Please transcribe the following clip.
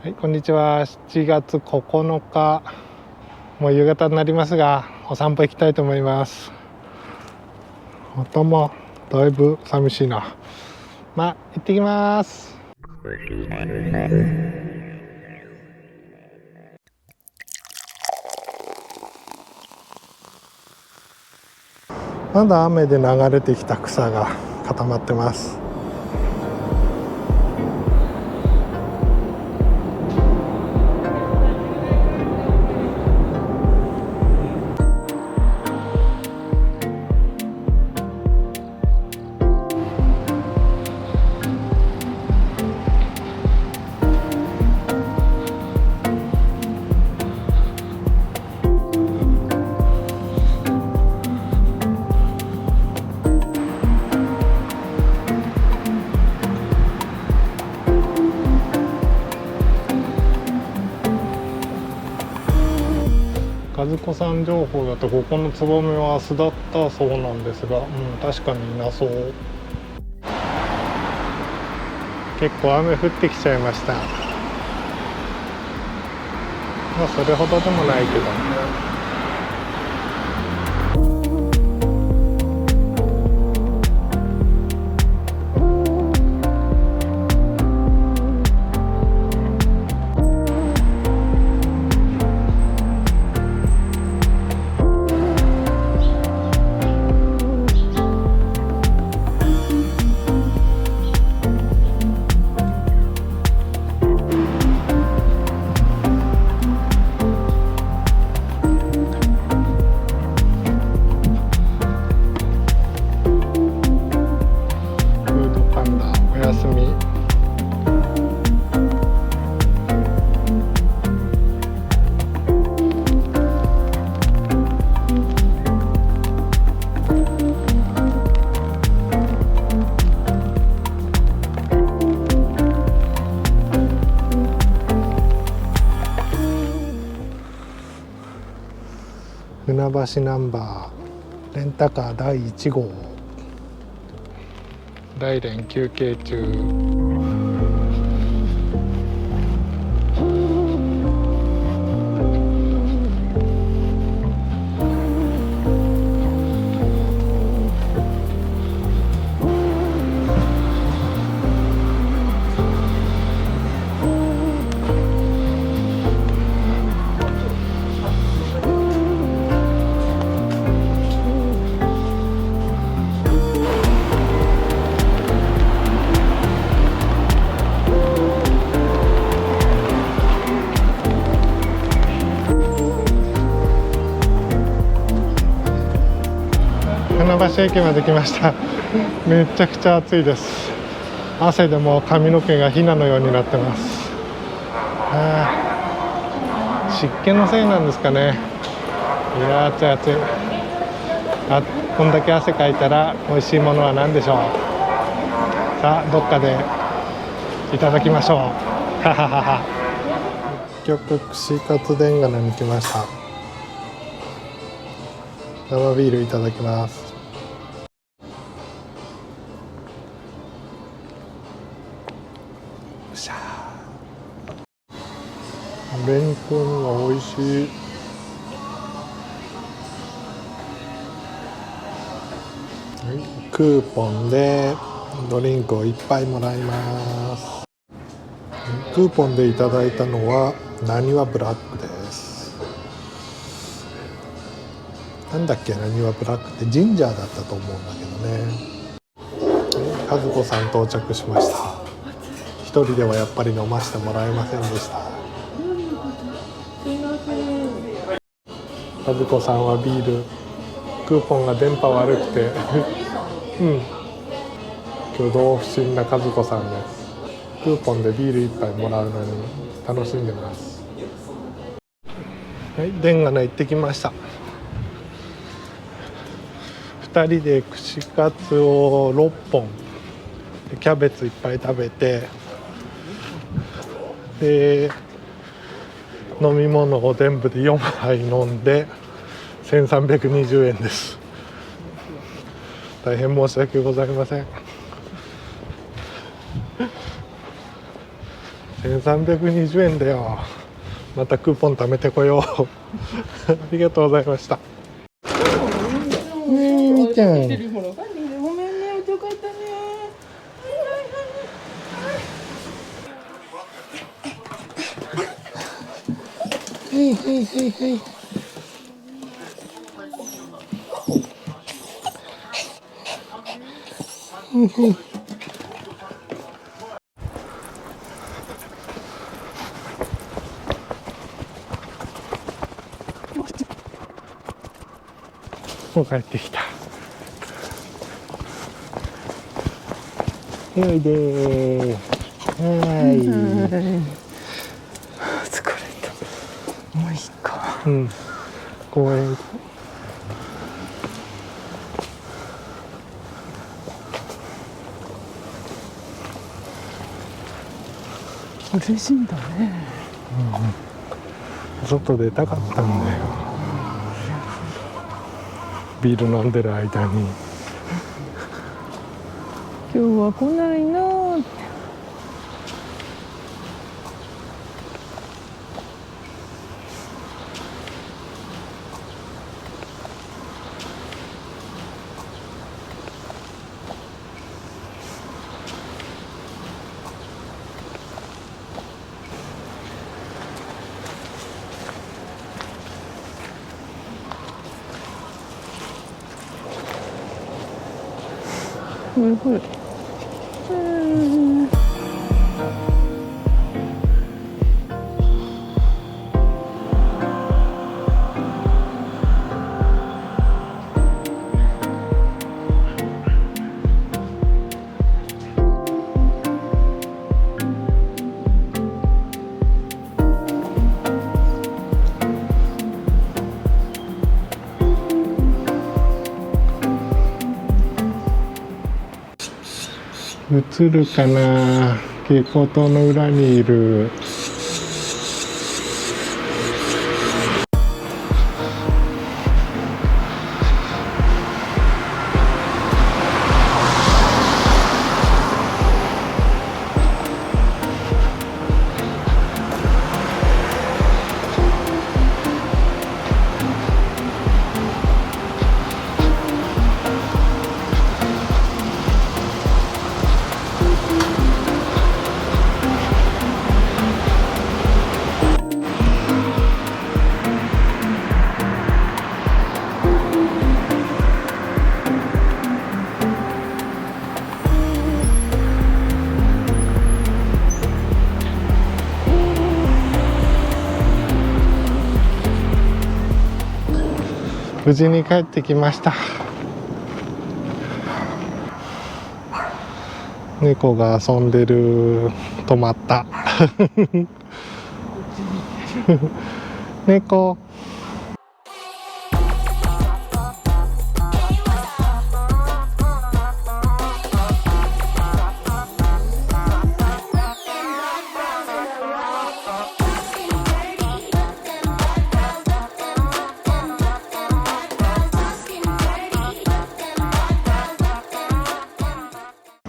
はい、こんにちは。7月9日、もう夕方になりますが、お散歩行きたいと思います。頭だいぶ寂しいな。行ってきます。まだ雨で流れてきた草が固まってます。和子さん情報だとここのツバメは巣立ったそうなんですが、確かにいなそう。結構雨降ってきちゃいました。それほどでもないけどね。船橋ナンバーレンタカー第1号大連休憩中。船橋駅まで来ました。めちゃくちゃ暑いです。汗でも髪の毛がひなのようになってます。湿気のせいなんですかね。いや暑い暑い。こんだけ汗かいたら美味しいものは何でしょう。さあどっかでいただきましょう。はははは。結局串かつでんがなに来ました。生ビールいただきます。レンコンが美味しい。クーポンでドリンクを1杯もらいます。クーポンでいただいたのはなにわブラックです。なんだっけ、なにわブラックってジンジャーだったと思うんだけどね。和子さん到着しました。一人ではやっぱり飲ませてもらえませんでした。和子さんはビール、クーポンが電波悪くて挙動不審な和子さんです。クーポンでビール1杯もらうのに楽しんでます。はい、でんがな行ってきました。2人で串カツを6本キャベツいっぱい食べて、で飲み物を全部で4杯飲んで1320円です。大変申し訳ございません。1320円だよ。またクーポン貯めてこようありがとうございました。みみちゃん、ごめんね、遅かったね。はいはいはいはい。もう帰ってきた。おいでー。はい。疲れた。もういいか。うん。公園。嬉しいんだね。外出たかったんだよ。ビール飲んでる間に。今日は来ないなって。ほれ。映るかな。蛍光灯の裏にいる。無事に帰ってきました。猫が遊んでる。止まった猫。